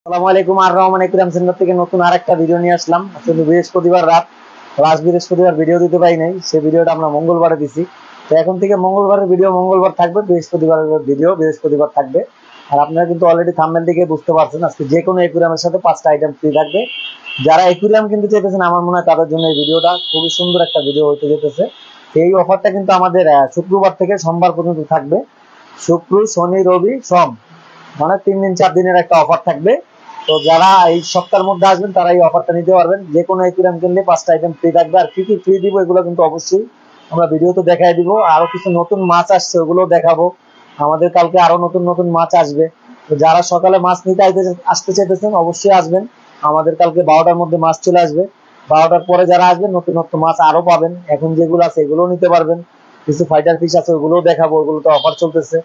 আসসালামু আলাইকুম। আর রহমান ইকরাম সেন্টার থেকে নতুন আরেকটা ভিডিও নিয়ে আসলাম। আসলে বৃহস্পতিবার রাত, লাস্ট বৃহস্পতিবার ভিডিও দিতে পারি নাই, সেই ভিডিওটা আমরা মঙ্গলবারে দিছি। তো এখন থেকে মঙ্গলবারের ভিডিও মঙ্গলবার থাকবে, বৃহস্পতিবারের ভিডিও বৃহস্পতিবার থাকবে। আর আপনারা কিন্তু অলরেডি থাম্বনেল থেকে বুঝতে পারছেন আজকে যে কোনো একুরিয়ামের সাথে 5টা আইটেম ফ্রি থাকবে। যারা একুরিয়াম কিন্তু চেয়েছেন আমার মনে হয় তাদের জন্য এই ভিডিওটা খুবই সুন্দর একটা ভিডিও হতে যেতেছে। এই অফারটা কিন্তু আমাদের শুক্রবার থেকে সোমবার পর্যন্ত থাকবে। শুক্র, শনি, রবি, সোম, মানে 3 দিন 4 দিনের একটা অফার থাকবে। তো যারা এই সপ্তাহের মধ্যে আসবেন তারা এই অফারটা নিতে পারবেন। যে কোনো একুরিয়াম কিনলে 5টা আইটেম ফ্রি থাকবে। আর কি কি ফ্রি দিব এগুলো কিন্তু অবশ্যই আমরা ভিডিওতে দেখাই দিব। আরো কিছু নতুন মাছ আসছে, ওগুলো দেখাবো। আমাদের কালকে আরো নতুন নতুন মাছ আসবে। তো যারা সকালে মাছ নিতে আসতে চাইতেছেন অবশ্যই আসবেন। আমাদের কালকে 12টার মধ্যে মাছ চলে আসবে। 12টার পরে যারা আসবেন নতুন নতুন মাছ আরো পাবেন। এখন যেগুলো আছে এগুলোও নিতে পারবেন। কিছু ফাইটার ফিশ আছে ওগুলোও দেখাবো, ওগুলোতে অফার চলতেছে।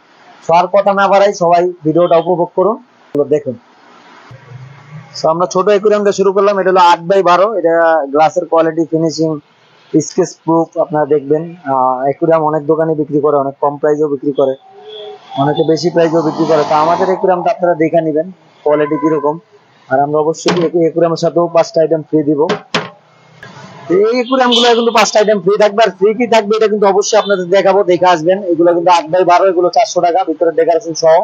তো আর কথা না বাড়াই, সবাই ভিডিওটা উপভোগ করুন, দেখুন। আমরা ছোট একুরিয়ামটা শুরু করলাম। এটা হলো 8x12। এটা গ্লাসের কোয়ালিটি, ফিনিশিং, স্কেচ প্রুফ আপনারা দেখবেন। একুরিয়াম অনেক দোকানে বিক্রি করে, অনেক কম প্রাইসেও বিক্রি করে, অনেকে বেশি প্রাইসেও বিক্রি করে। তো আমাদের একুরিয়ামটা আপনারা দেখে নেবেন কোয়ালিটি কিরকম। আর আমরা অবশ্যই একুরিয়ামের সাথেও 5টা আইটেম ফ্রি দিব। এই একুরিয়াম গুলো কিন্তু 5টা আইটেম ফ্রি থাকবে। আর ফ্রি কি থাকবে এটা কিন্তু অবশ্যই আপনাদের দেখাবো, দেখে আসবেন। এগুলো কিন্তু 8x12, এগুলো 400 টাকা, ভিতরে ডেকোরেশন সহ।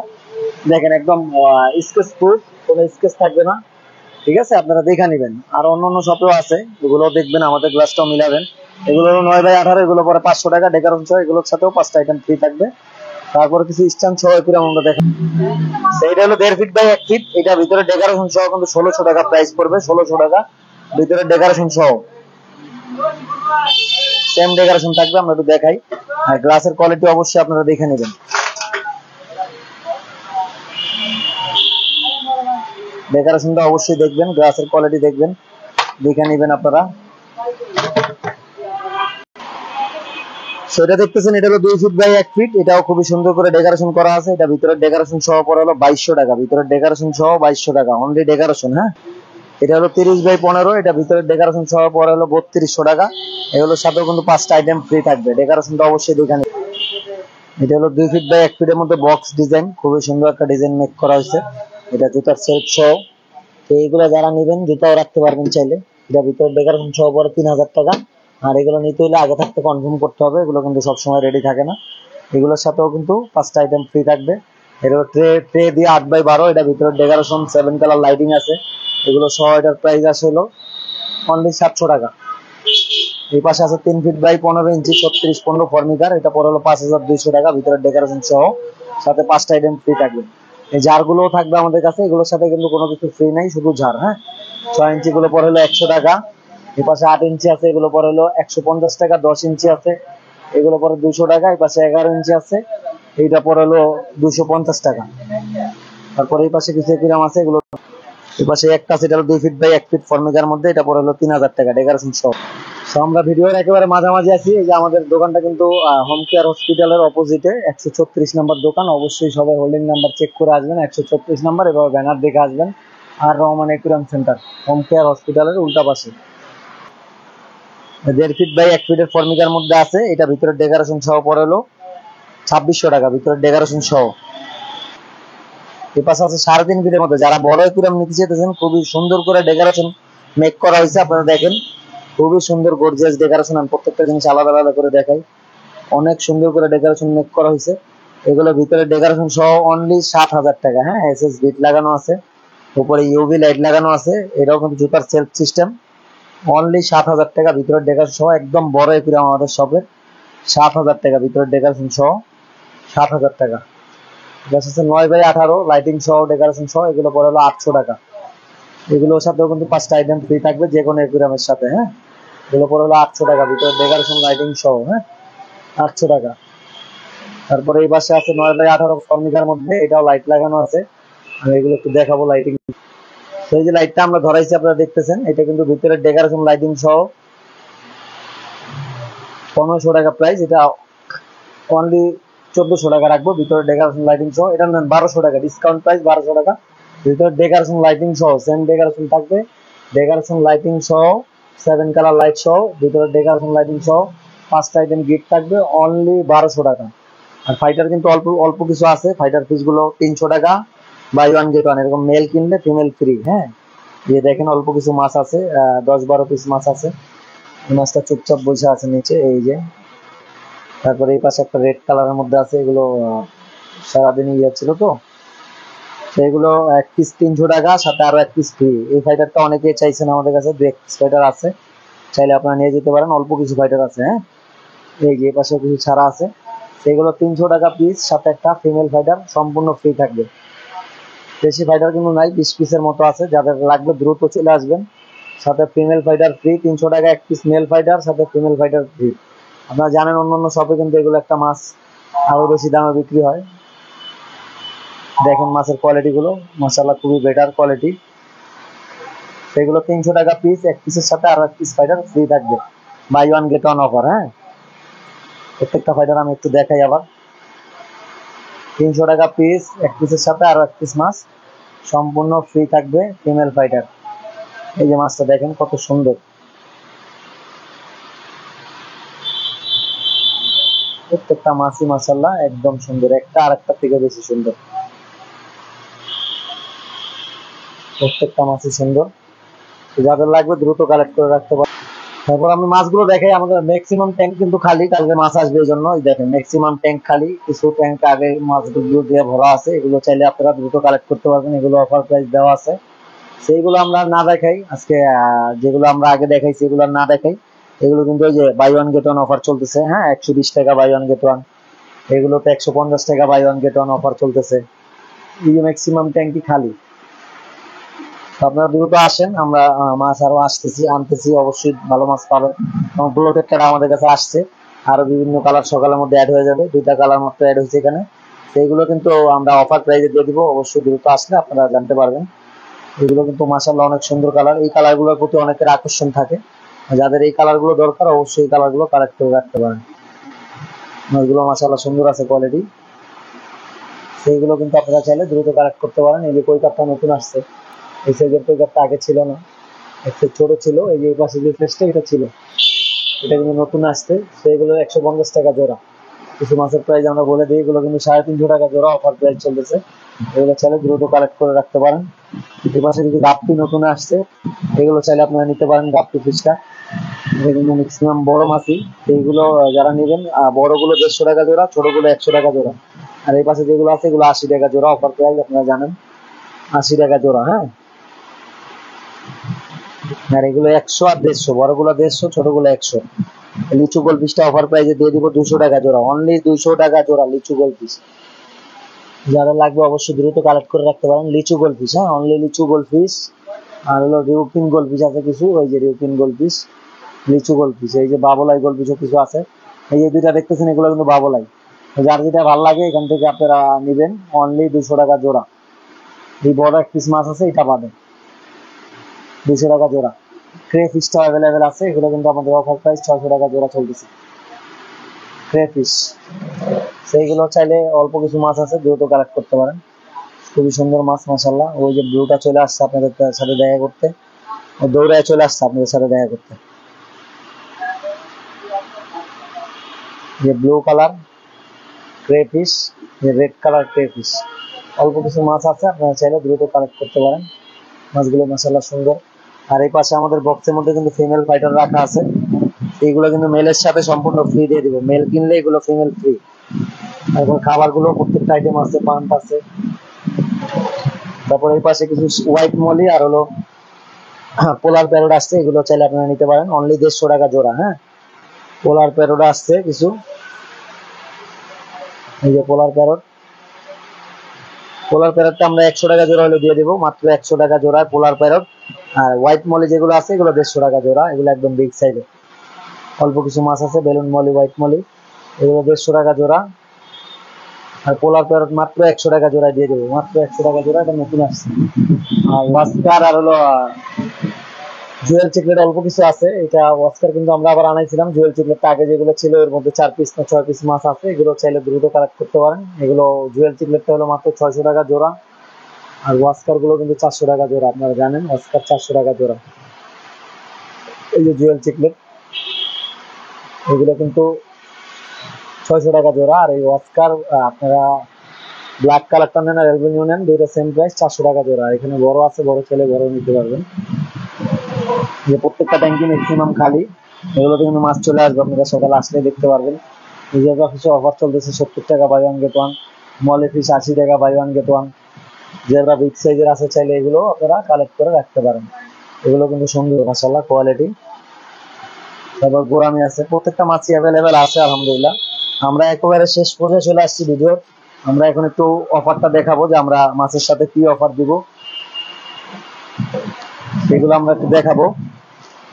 দেখেন একদম স্কেচ প্রুফ, কোনো স্কেচ থাকবে না। ঠিক আছে, আপনারা দেখে নেবেন। আর অন্য শপেও আছে, এগুলো দেখবেন, আমাদের গ্লাসটাও মিলাবেন। এগুলো 9x18, এগুলো পরে 500 টাকা ডেকোরেশন সহ। এগুলোর সাথেও 5টা আইটেম ফ্রি থাকবে। তারপরে কিছু স্ট্যান্ড সহ একুরিয়াম আমরা দেখেন। সেইটা হলো 1.5 ফিট বাই 1 ফিট। এটা ভিতরে ডেকোরেশন সহ কিন্তু 1600 টাকা প্রাইস পড়বে। 1600 টাকা ভিতরে ডেকোরেশন সহ, সেম ডেকোরেশন থাকবে। আমরা একটু দেখাই। আর গ্লাসের কোয়ালিটি অবশ্যই আপনারা দেখে নেবেন। ডেকোরেশনটা অবশ্যই দেখবেন, গ্লাসের কোয়ালিটি দেখবেন, দেখে নেবেন আপনারা। সেটা দেখতেছেন, এটা হলো 2 ফিট বাই 1 ফিট। এটাও খুবই সুন্দর করে ডেকোরেশন করা আছে। এটা ভিতরে ডেকোরেশন সহ পড়ে হলো 2200 টাকা। ভিতরে ডেকোরেশন সহ 2200 টাকা, অনলি ডেকোরেশন। হ্যাঁ, এটা হলো 30x15। এটা ভিতরে ডেকোরেশন সহ পড়ে হলো 3200 টাকা। এগুলোর সাথেও কিন্তু 5টা আইটেম ফ্রি থাকবে। ডেকোরেশনটা অবশ্যই দেখে নেবেন। এটা হলো 2 ফিট বাই 1 ফিটের মধ্যে বক্স ডিজাইন, খুবই সুন্দর একটা ডিজাইন মেক করা হয়েছে। এটা জুতার সেলফ সহ। তো এইগুলো যারা নেবেন জুতাও রাখতে পারবেন চাইলে। এটা ভিতরে ডেকোরেশন সহ পড়ে 3000 টাকা। আর এগুলো নিতে হলে আগে থাকতে কনফার্ম করতে হবে, এগুলো কিন্তু সবসময় রেডি থাকে না। এগুলোর সাথেও কিন্তু 5টা আইটেম ফ্রি থাকবে। এটা ট্রে ট্রে দিয়ে 8x12। এটা ভিতরে ডেকোরেশন 7 কালার লাইটিং আছে। এগুলো সহ এটার প্রাইস আছে হলো অনলি 700 টাকা। এই পাশে আছে 3 ফিট বাই 15 ইঞ্চি 36-15 ফর্মিকার। এটা পড়ে হলো 5200 টাকা, ভিতরে ডেকোরেশন সহ। সাথে 5টা আইটেম ফ্রি থাকবে। এই জারগুলো থাকবে আমাদের কাছে, এগুলোর সাথে কিন্তু কোনো কিছু ফ্রি নাই, শুধু ঝাড়। হ্যাঁ, 6 ইঞ্চি গুলো পড়ে হলো 100 টাকা। এই পাশে 8 ইঞ্চি আছে, এগুলো পড়ে হলো 150 টাকা। 10 ইঞ্চি আছে, এগুলো পরে 200 টাকা। এই পাশে 11 ইঞ্চি আছে, এইটা পরে হলো 250 টাকা। তারপরে এই পাশে কিছু কিরাম আছে, এগুলো এই পাশে একটা আছে, এটা হলো 2 ফিট বাই 1 ফিট ফর্মিকার মধ্যে। এটা পরে হলো 3000 টাকা ডেকোরেশন সহ। তো আমরা ভিডিওর একেবারে মাঝামাঝি আছি। এই যে আমাদের দোকানটা কিন্তু হোম কেয়ার হসপিটালের অপোজিটে 136 নাম্বার দোকান। অবশ্যই সবাই হোল্ডিং নাম্বার চেক করে আসবেন, 136 নাম্বার, এবার ব্যানার দেখে আসবেন। আর Rahman aquarium centre, home care হসপিটালের উল্টা পাশে। 1.5 ফিট বাই 1 ফিটের ফর্মিকার মধ্যে আছে। এটা ভিতরে ডেকোরেশন সহ পড়ে হলো 2600 টাকা, ভিতরে ডেকোরেশন সহ। এই পাশে আছে 3.5 ফিটের মধ্যে। যারা বড় একুরিয়াম নিতে চাইতেছেন, খুবই সুন্দর করে ডেকোরেশন মেক করা হয়েছে, আপনারা দেখেন। খুবই সুন্দর গর্জিয়াস ডেকোরেশন। আমি প্রত্যেকটা জিনিস আলাদা আলাদা করে দেখাই। অনেক সুন্দর করে ডেকোরেশন মেক করা হয়েছে। এগুলো ভিতরে ডেকোরেশন সহ অনলি 7000 টাকা। হ্যাঁ, এসএস বিট লাগানো আছে, উপরে ইউভি লাইট লাগানো আছে। এটাও কিন্তু জুতার সেলফ সিস্টেম। অনলি 7000 টাকা, ভিতরে ডেকোরেশন সহ। একদম বড় একুরিয়াম আমাদের শপের। 7000 টাকা, ভিতরে ডেকোরেশন সহ 7000 টাকা। জাস্ট আছে 9x18 লাইটিং সহ ডেকোরেশন সহ। এগুলো পড়ে হলো 800 টাকা। এগুলোর সাথেও কিন্তু 5টা আইটেম ফ্রি থাকবে যে কোনো একুরিয়ামের সাথে। হ্যাঁ, এগুলো পড়ে হলো 800 টাকা, ভিতরে ডেকোরেশন লাইটিং সহ। হ্যাঁ, 800 টাকা। তারপরে এই পাশে আছে 9x18 ফর্মিকার মধ্যে, এটাও লাইট লাগানো আছে। আমি এগুলো একটু দেখাবো লাইটিং। সেই যে লাইটটা আমরা ধরাইছি আপনারা দেখতেছেন, এটা কিন্তু ভিতরে ডেকোরেশন লাইটিং সহ 1500 টাকা প্রাইস। এটা অনলি 1400 টাকা রাখবো, ভিতরে ডেকোরেশন লাইটিং সহ। এটা নেন 1200 টাকা, ডিসকাউন্ট প্রাইস 1200 টাকা। ভিতরে ডেকোরেশন লাইটিং সহ, সেম ডেকোরেশন থাকবে। ডেকোরেশন লাইটিং সহ 7 কালার লাইট সহ, ভিতরে ডেকোরেশন লাইটিং সহ। 5টা আইটেম গিফট থাকবে, অনলি 1200 টাকা। আর ফাইটার কিন্তু অল্প অল্প কিছু আছে। ফাইটার পিস গুলো 300 টাকা, বাই ওয়ান গেট ওয়ান, এরকম মেল কিনলে ফিমেল ফ্রি। হ্যাঁ, যে দেখেন অল্প কিছু মাছ আছে, 10-12 পিস মাছ আছে। এই মাছটা চুপচাপ বসে আছে নিচে, এই যে। তারপরে এই পাশে একটা রেড কালারের মধ্যে আছে, এগুলো সারাদিন ইয়ে ছিল তো, সেগুলো 1 পিস 300 টাকা, সাথে আরো 1 পিস ফ্রি। এই ফাইটারটা অনেকেই চাইছেন আমাদের কাছে, 2-1 পিস ফাইটার আছে, চাইলে আপনারা নিয়ে যেতে পারেন। অল্প কিছু ফাইটার আছে। হ্যাঁ, এই যে পাশে কিছু ছাড়া আছে, সেগুলো 300 টাকা পিস, সাথে একটা ফিমেল ফাইটার সম্পূর্ণ ফ্রি থাকবে। বেশি ফাইটার কিন্তু নাই, 20 পিসের মতো আছে। যাদের লাগবে দ্রুত চলে আসবেন। সাথে ফিমেল ফাইটার ফ্রি, 300 টাকা 1 পিস মেল ফাইটার, সাথে ফিমেল ফাইটার ফ্রি। আপনারা জানেন অন্যান্য শপে কিন্তু এগুলো একটা মাছ আরো বেশি দামে বিক্রি হয়। দেখেন মাছের কোয়ালিটি গুলো, মাশাআল্লাহ খুবই বেটার কোয়ালিটি। সেগুলো 300 টাকা পিস, 1 পিসের সাথে আরো 1 পিস ফাইটার ফ্রি থাকবে, buy one get one offer. হ্যাঁ, প্রত্যেকটা ফাইটার আমি একটু দেখাই আবার। 300 টাকা পিস, 1 পিসের সাথে আরো 1 পিস মাছ সম্পূর্ণ ফ্রি থাকবে, ফিমেল ফাইটার। এই যে মাছটা দেখেন কত সুন্দর, প্রত্যেকটা মাছই মাশাআল্লাহ একদম সুন্দর, একটা আরেকটা থেকে বেশি সুন্দর, প্রত্যেকটা মাছই সুন্দর। যাদের লাগবে দ্রুত কালেক্ট করে রাখতে পারেন। তারপর আমি মাছগুলো দেখাই। আমাদের ম্যাক্সিমাম ট্যাঙ্ক কিন্তু খালি, কালকে মাছ আসবে এই জন্য। দেখেন ম্যাক্সিমাম ট্যাঙ্ক খালি, কিছু ট্যাঙ্ক আগে মাছগুলো দিয়ে ভরা আছে, এগুলো চাইলে আপনারা দ্রুত কালেক্ট করতে পারবেন। এগুলো অফার প্রাইস দেওয়া আছে, সেইগুলো আমরা না দেখাই আজকে। যেগুলো আমরা আগে দেখাইছি এগুলো না দেখাই। এগুলো কিন্তু ওই যে buy one get one offer চলতেছে। হ্যাঁ, 120 টাকা বাই ওয়ান গেট ওয়ান, এগুলোতে 150 টাকা buy one get one offer চলতেছে। এই যে ম্যাক্সিমাম ট্যাঙ্কই খালি, আপনারা দ্রুত আসেন। আমরা মাছ আরো আনতেছি, অবশ্যই ভালো মাছ পাবেন। ব্লুটেড কালার আমাদের কাছে আসছে, আরো বিভিন্ন কালার সকালের মধ্যে অ্যাড হয়ে যাবে, 2টা কালার মাত্র অ্যাড হয়েছে এখানে। সেইগুলো কিন্তু আমরা অফার প্রাইসে দিয়ে দিব, অবশ্যই দ্রুত আসলে আপনারা জানতে পারবেন। এগুলো কিন্তু মাশাআল্লাহ অনেক সুন্দর কালার, এই কালার গুলোর প্রতি অনেকের আকর্ষণ থাকে। যাদের এই কালার গুলো দরকার অবশ্যই এই কালার গুলো কালেক্ট করে রাখতে পারেন। মাছগুলো মাশাআল্লাহ সুন্দর আছে কোয়ালিটি, সেইগুলো কিন্তু আপনারা চাইলে দ্রুত কালেক্ট করতে পারেন। এই যে কই কাপটা নতুন আসছে, এই সাইজের কই কাপটা আগে ছিল না, একটু ছোট ছিল। এই যে পাশে যে ফেসটা এটা ছিল, এটা কিন্তু নতুন আসছে। সেগুলো 150 টাকা জোড়া। কিছু মাছের প্রাইস আমরা বলে দিই, এগুলো কিন্তু 350 টাকা জোড়া অফার প্রাইস চলতেছে। এগুলো চাইলে দ্রুত কালেক্ট করে রাখতে পারেন। এই পাশে কিছু গাপ্পি নতুন আসছে, এগুলো চাইলে আপনারা নিতে পারেন। গাপ্পি ফিশটা এগুলো ম্যাক্সিমাম বড় মাছই, এইগুলো যারা নেবেন, বড়গুলো 150 টাকা জোড়া, ছোটগুলো 100 টাকা জোড়া। আর এই পাশে যেগুলো আছে এগুলো 80 টাকা জোড়া অফার প্রাইস, আপনারা জানেন 80 টাকা জোড়া। হ্যাঁ, আর এগুলো 100 আর 150, বড়গুলো 150, ছোটগুলো 100। লিচু গোল পিসটা অফার প্রাইসে দিয়ে দিব 200 টাকা জোড়া, অনলি 200 টাকা জোড়া লিচু গোল পিস। যারা লাগবে অবশ্যই দ্রুত কালেক্ট করে রাখতে পারেন। লিচু গোল পিস, হ্যাঁ, অনলি লিচু গোল পিস। আর হলো রিউপিন গোল পিস আছে কিছু, ওই যে রিউপিন গোল পিস, লিচু গোল পিস। এই যে বাবলাই গোল পিসও কিছু আছে, এই যে দুইটা দেখতেছেন এগুলো কিন্তু বাবলাই। যার যেটা ভালো লাগে এখান থেকে আপনারা নিবেন, অনলি 200 টাকা জোড়া। এই বড় 1 পিস মাছ আছে, এটা বাদে 200 টাকা জোড়া। ক্রে ফিশটা অ্যাভেলেবেল আছে, এগুলো কিন্তু আমাদের অফার প্রাইস 600 টাকা জোড়া চলতেছে। ক্রে ফিশ, সেইগুলো চাইলে অল্প কিছু মাছ আছে, দ্রুত কালেক্ট করতে পারেন। খুবই সুন্দর মাছ মাশাআল্লাহ। ওই যে ব্লুটা চলে আসছে আপনাদের সাথে দেখা করতে, দৌড়ায় চলে আসছে আপনাদের সাথে দেখা করতে। যে ব্লু কালার ক্রে ফিশ, যে রেড কালার ক্রে ফিশ, অল্প কিছু মাছ আছে, আপনারা চাইলে দ্রুত কালেক্ট করতে পারেন। মাছগুলো মাশাআল্লাহ সুন্দর। আর এই পাশে আমাদের বক্সের মধ্যে কিন্তু ফিমেল ফাইটার রাখা আছে, এইগুলো কিন্তু মেলের সাথে সম্পূর্ণ ফ্রি দিয়ে দিব। মেল কিনলে এগুলো ফিমেল ফ্রি। এখন খাবারগুলো প্রত্যেকটা আইটেম আছে, পাম্প আছে। তারপর এই পাশে কিছু হোয়াইট মলি আর হলো পোলার প্যারোড আসছে, এগুলো চাইলে আপনারা নিতে পারেন, অনলি 150 টাকা জোড়া। হ্যাঁ, পোলার প্যারোড আসছে কিছু, এই যে পোলার প্যারোড। পোলার প্যারোডটা আমরা 100 টাকা জোড়া হলে দিয়ে দিব, মাত্র 100 টাকা জোড়ায় পোলার প্যারোড। আর হোয়াইট মলি যেগুলো আছে এগুলো 150 টাকা জোড়া, এগুলো একদম বিগ সাইজের। অল্প কিছু মাছ আছে, বেলুন মলি, হোয়াইট মলি, এগুলো 150 টাকা জোড়া। আর পোলার প্যারট মাত্র 100 টাকা জোড়া দিয়ে দেবো, মাত্র 100 টাকা জোড়া, এটা নতুন আসছে। আর ওয়াস্কার আর হলো জুয়েল চিকলেট অল্প কিছু আছে। এটা ওয়াস্কার কিন্তু আমরা আবার আনাইছিলাম, জুয়েল চিকলেটটা আগে যেগুলো ছিল এর মধ্যে 4 পিস না 6 পিস মাছ আছে, এগুলো চাইলে দ্রুত কালেক্ট করতে পারেন। এগুলো জুয়েল চিকলেটটা হলো মাত্র 600 টাকা জোড়া। আর ওয়াস্কার গুলো কিন্তু 400 টাকা জোড়া, আপনারা জানেন ওয়াস্কার 400 টাকা জোড়া। এই যে জুয়েল চিকলেট, এগুলো কিন্তু 600 টাকা জোড়া। আর এই ওয়াস্কার আপনারা ব্ল্যাক কালারটা নেন আর অ্যালবিনো নেন, দুইটা সেম প্রাইস 400 টাকা জোড়া। এখানে বড় আছে, বড় ছেলে বড় নিতে পারবেন। যে প্রত্যেকটা ট্যাঙ্কি ম্যাক্সিমাম খালি, এগুলোতে কিন্তু মাছ চলে আসবে, আপনারা সকালে আসলে দেখতে পারবেন। রিজার্ভ অফিসে অফার চলতেছে 70 টাকা বাই ওয়ান গেট ওয়ান, মলে ফিশ 80 টাকা বাই ওয়ান গেট ওয়ান। যেগুলো বিগ সাইজের আছে চাইলে এগুলো আপনারা কালেক্ট করে রাখতে পারেন। এগুলো কিন্তু সুন্দর মাশাআল্লাহ কোয়ালিটি। তারপর গোরামি আছে, প্রত্যেকটা মাছই অ্যাভেলেবেল আছে আলহামদুলিল্লাহ। আমরা একেবারে শেষ পর্যায়ে চলে আসছি ভিডিও। আমরা এখন একটু অফারটা দেখাবো যে আমরা মাছের সাথে কি অফার দিব, সেগুলো আমরা একটু দেখাবো।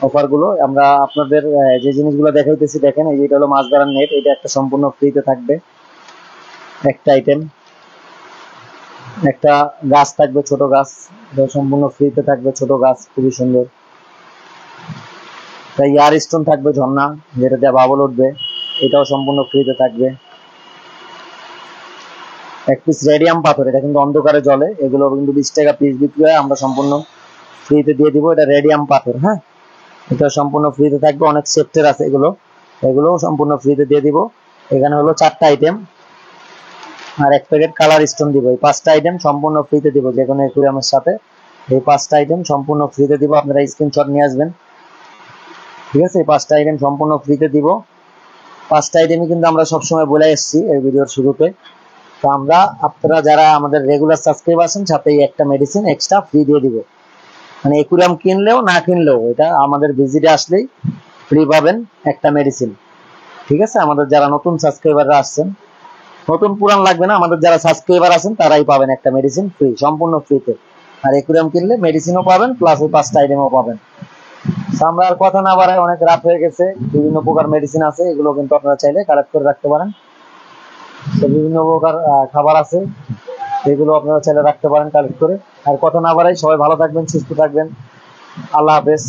অফার গুলো আমরা আপনাদের যে জিনিসগুলো দেখাইতেছি দেখেন, এই যেটা হলো মাছ ধরার নেট, এটা একটা সম্পূর্ণ ফ্রিতে থাকবে একটা আইটেম। একটা গাছ থাকবে, ছোট গাছ, এটা সম্পূর্ণ ফ্রিতে থাকবে, ছোট গাছ খুবই সুন্দর। তাই ইয়ার স্টোন থাকবে ঝর্ণা, যেটা দিয়ে বাবল উঠবে, এটাও সম্পূর্ণ ফ্রিতে থাকবে। এক পিস রেডিয়াম পাথর, এটা কিন্তু অন্ধকারে জ্বলে, এগুলো কিন্তু 20 টাকা পিস বিক্রি হয়, আমরা সম্পূর্ণ ফ্রিতে দিয়ে দিব। এটা রেডিয়াম পাথর, হ্যাঁ, এটা সম্পূর্ণ ফ্রিতে থাকবে। অনেক সেফটের আছে এগুলো, এগুলো সম্পূর্ণ ফ্রিতে দিয়ে দিব। এখানে হলো 4টা আইটেম আর এক প্যাকেট কালার স্টোন দিব। এই 5টা আইটেম সম্পূর্ণ ফ্রিতে দিব, যে কোনো অ্যাকুরিয়ামের সাথে এই 5টা আইটেম সম্পূর্ণ ফ্রিতে দিব। আপনারা স্ক্রিনশট নিয়ে আসবেন, ঠিক আছে? এই 5টা আইটেম সম্পূর্ণ ফ্রিতে দিব। 5টা আইটেমই কিন্তু আমরা সবসময় বলে এসেছি এই ভিডিওর শুরুতে। তো আমরা, আপনারা যারা আমাদের রেগুলার সাবস্ক্রাইবার আছেন, সাথে একটা মেডিসিন এক্সট্রা ফ্রি দিয়ে দিব। মানে অ্যাকুরিয়াম কিনলেও না কিনলেও এটা আমাদের ভিজিটে আসলেই ফ্রি পাবেন একটা মেডিসিন, ঠিক আছে? আমাদের যারা নতুন সাবস্ক্রাইবাররা আসছেন, নতুন পুরান লাগবে না, আমাদের যারা সাবস্ক্রাইবার আছেন তারাই পাবেন একটা মেডিসিন ফ্রি, সম্পূর্ণ ফ্রিতে। আর অ্যাকুরিয়াম কিনলে মেডিসিনও পাবেন, প্লাস ওই 5টা আইটেমও পাবেন। আমরা আর কথা না বাড়াই, অনেক রাত হয়ে গেছে। বিভিন্ন প্রকার মেডিসিন আছে, এগুলো কিন্তু আপনারা চাইলে কালেক্ট করে রাখতে পারেন। বিভিন্ন প্রকার খাবার আছে, এগুলো আপনারা চাইলে রাখতে পারেন কালেক্ট করে। আর কথা না বাড়াই, সবাই ভালো থাকবেন, সুস্থ থাকবেন, আল্লাহ হাফেজ।